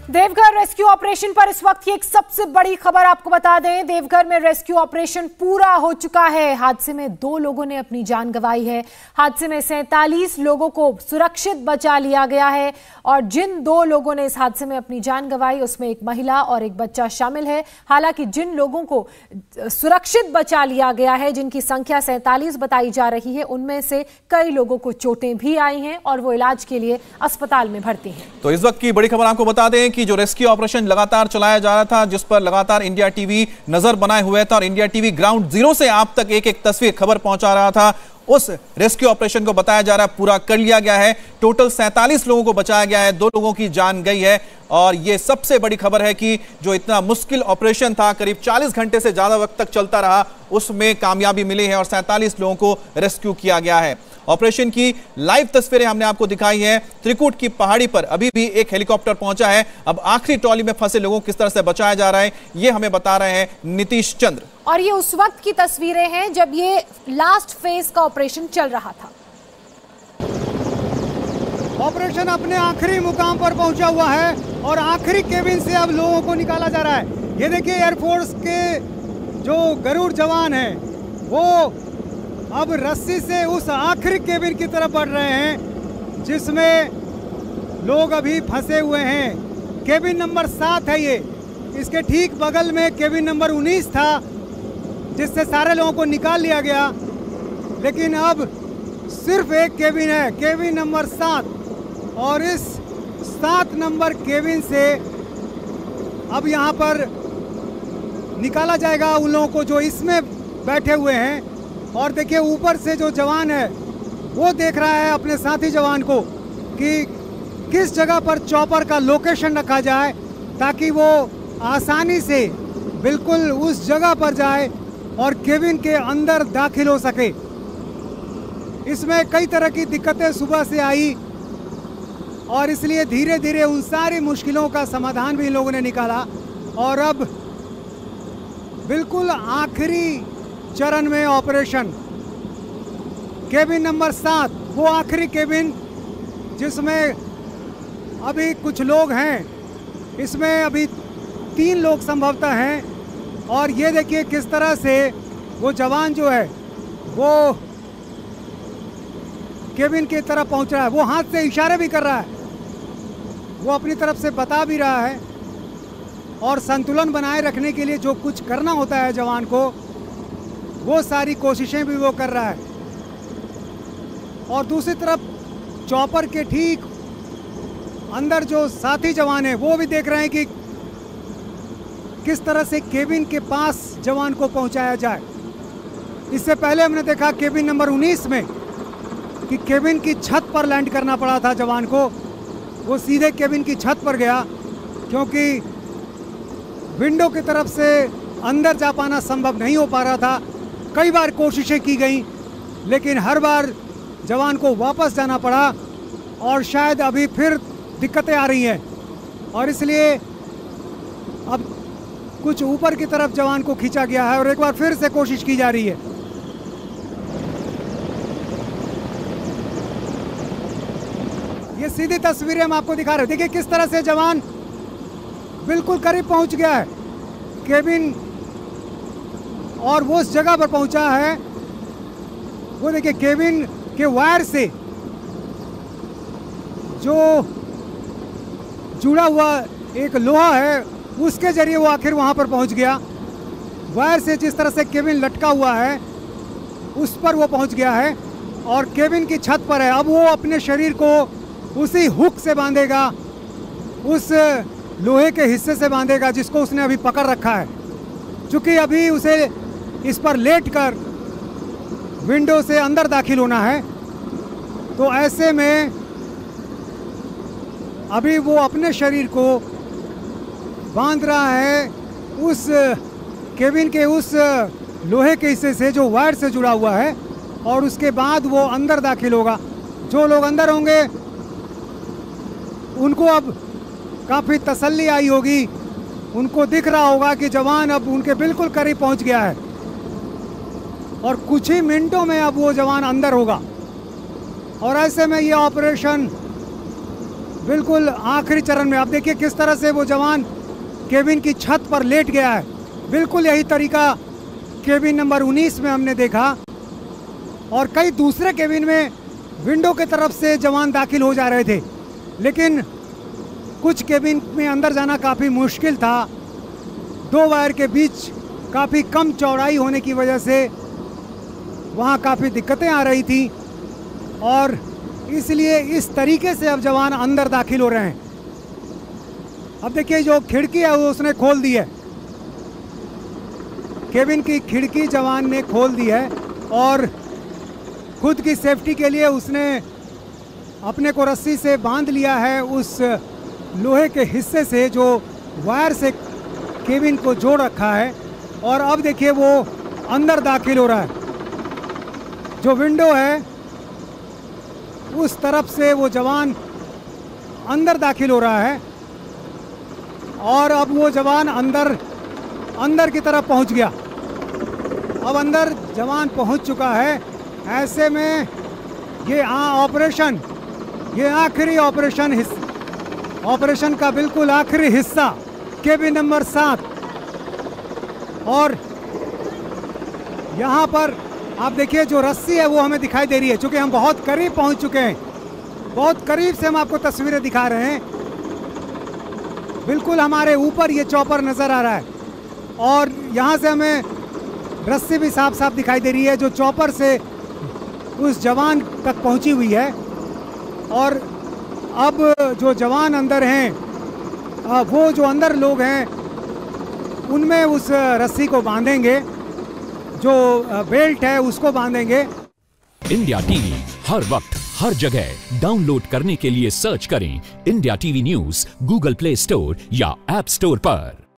Deoghar rescue operation पर इस वक्त की एक सबसे बड़ी खबर आपको बता दें। देवघर में रेस्क्यू ऑपरेशन पूरा हो चुका है। हादसे में 2 लोगों ने अपनी जान गंवाई है। हादसे में 47 लोगों को सुरक्षित बचा लिया गया है और जिन 2 लोगों ने इस हादसे में अपनी जान गंवाई उसमें एक महिला और एक बच्चा शामिल है। हालांकि जिन लोगों को सुरक्षित बचा लिया गया है, जिनकी संख्या 47 बताई जा रही है, उनमें से कई लोगों को चोटें भी आई हैं और वो इलाज के लिए अस्पताल में भर्ती हैं। तो इस वक्त की बड़ी खबर आपको बता दें कि जो रेस्क्यू ऑपरेशन लगातार चलाया जा रहा था, जिस पर लगातार इंडिया टीवी नजर बनाए हुए था और इंडिया टीवी ग्राउंड जीरो से आप तक एक एक तस्वीर खबर पहुंचा रहा था, उस रेस्क्यू ऑपरेशन को बताया जा रहा है पूरा कर लिया गया है। टोटल 47 लोगों को बचाया गया है, 2 लोगों की जान गई है और यह सबसे बड़ी खबर है कि जो इतना मुश्किल ऑपरेशन था, करीब 40 घंटे से ज्यादा वक्त तक चलता रहा, उसमें कामयाबी मिली है और 47 लोगों को रेस्क्यू किया गया है। ऑपरेशन की लाइव तस्वीरें हमने आपको दिखाई हैं। त्रिकुट की पहाड़ी पर अभी भी एक हेलीकॉप्टर पहुंचा है। अब आखिरी ट्रॉली में फंसे लोगों को किस तरह से बचाया जा रहा है, यह हमें बता रहे हैं नीतीश चंद्र। और ये उस वक्त की तस्वीरें हैं जब ये लास्ट फेज का ऑपरेशन चल रहा था। ऑपरेशन अपने आखिरी मुकाम पर पहुंचा हुआ है और आखिरी केबिन से अब लोगों को निकाला जा रहा है। ये देखिए, एयरफोर्स के जो गरुड़ जवान हैं वो अब रस्सी से उस आखिरी केबिन की तरफ बढ़ रहे हैं जिसमें लोग अभी फंसे हुए हैं। केबिन नंबर 7 है ये। इसके ठीक बगल में केबिन नंबर 19 था जिससे सारे लोगों को निकाल लिया गया, लेकिन अब सिर्फ एक केबिन है, केबिन नंबर 7, और इस 7 नंबर केबिन से अब यहाँ पर निकाला जाएगा उन लोगों को जो इसमें बैठे हुए हैं। और देखिए, ऊपर से जो जवान है वो देख रहा है अपने साथी जवान को कि किस जगह पर चॉपर का लोकेशन रखा जाए ताकि वो आसानी से बिल्कुल उस जगह पर जाए और केबिन के अंदर दाखिल हो सके। इसमें कई तरह की दिक्कतें सुबह से आई और इसलिए धीरे धीरे उन सारी मुश्किलों का समाधान भी इन लोगों ने निकाला और अब बिल्कुल आखिरी चरण में ऑपरेशन। केबिन नंबर 7 वो आखिरी केबिन जिसमें अभी कुछ लोग हैं। इसमें अभी 3 लोग संभवतः हैं और ये देखिए किस तरह से वो जवान जो है वो केबिन की तरफ पहुंच रहा है। वो हाथ से इशारे भी कर रहा है, वो अपनी तरफ से बता भी रहा है और संतुलन बनाए रखने के लिए जो कुछ करना होता है जवान को, वो सारी कोशिशें भी वो कर रहा है। और दूसरी तरफ चॉपर के ठीक अंदर जो साथी जवान हैं वो भी देख रहे हैं कि किस तरह से केबिन के पास जवान को पहुंचाया जाए। इससे पहले हमने देखा केबिन नंबर 19 में कि केबिन की छत पर लैंड करना पड़ा था जवान को। वो सीधे केबिन की छत पर गया क्योंकि विंडो की तरफ से अंदर जा पाना संभव नहीं हो पा रहा था। कई बार कोशिशें की गई लेकिन हर बार जवान को वापस जाना पड़ा और शायद अभी फिर दिक्कतें आ रही हैं और इसलिए अब कुछ ऊपर की तरफ जवान को खींचा गया है और एक बार फिर से कोशिश की जा रही है। ये सीधी तस्वीरें हम आपको दिखा रहे हैं। देखिए किस तरह से जवान बिल्कुल करीब पहुंच गया है केबिन और वो उस जगह पर पहुंचा है। वो देखिए केबिन के वायर से जो जुड़ा हुआ एक लोहा है उसके जरिए वो आखिर वहां पर पहुंच गया। वायर से जिस तरह से केबिन लटका हुआ है उस पर वो पहुंच गया है और केबिन की छत पर है। अब वो अपने शरीर को उसी हुक से बांधेगा, उस लोहे के हिस्से से बांधेगा जिसको उसने अभी पकड़ रखा है। चूंकि अभी उसे इस पर लेटकर विंडो से अंदर दाखिल होना है, तो ऐसे में अभी वो अपने शरीर को बांध रहा है उस केबिन के उस लोहे के हिस्से से जो वायर से जुड़ा हुआ है और उसके बाद वो अंदर दाखिल होगा। जो लोग अंदर होंगे उनको अब काफ़ी तसल्ली आई होगी, उनको दिख रहा होगा कि जवान अब उनके बिल्कुल करीब पहुंच गया है और कुछ ही मिनटों में अब वो जवान अंदर होगा। और ऐसे में ये ऑपरेशन बिल्कुल आखिरी चरण में। आप देखिए किस तरह से वो जवान केबिन की छत पर लेट गया है। बिल्कुल यही तरीका केबिन नंबर 19 में हमने देखा, और कई दूसरे केबिन में विंडो की तरफ से जवान दाखिल हो जा रहे थे, लेकिन कुछ केबिन में अंदर जाना काफ़ी मुश्किल था। 2 वायर के बीच काफ़ी कम चौड़ाई होने की वजह से वहाँ काफ़ी दिक्कतें आ रही थी, और इसलिए इस तरीके से अब जवान अंदर दाखिल हो रहे हैं। अब देखिए जो खिड़की है वो उसने खोल दी है, केबिन की खिड़की जवान ने खोल दी है, और खुद की सेफ्टी के लिए उसने अपने को रस्सी से बांध लिया है उस लोहे के हिस्से से जो वायर से केबिन को जोड़ रखा है। और अब देखिए वो अंदर दाखिल हो रहा है। जो विंडो है उस तरफ से वो जवान अंदर दाखिल हो रहा है, और अब वो जवान अंदर की तरफ पहुंच गया। अब अंदर जवान पहुंच चुका है। ऐसे में ये ऑपरेशन, ये आखिरी ऑपरेशन का बिल्कुल आखिरी हिस्सा केबिन नंबर 7, और यहाँ पर आप देखिए जो रस्सी है वो हमें दिखाई दे रही है, क्योंकि हम बहुत करीब पहुँच चुके हैं। बहुत करीब से हम आपको तस्वीरें दिखा रहे हैं। बिल्कुल हमारे ऊपर ये चॉपर नज़र आ रहा है, और यहाँ से हमें रस्सी भी साफ साफ दिखाई दे रही है जो चॉपर से उस जवान तक पहुँची हुई है। और अब जो जवान अंदर हैं, वो जो अंदर लोग हैं उनमें उस रस्सी को बांधेंगे, जो बेल्ट है उसको बांधेंगे। इंडिया टीवी हर वक्त हर जगह डाउनलोड करने के लिए सर्च करें India TV news Google play store या ऐप स्टोर पर।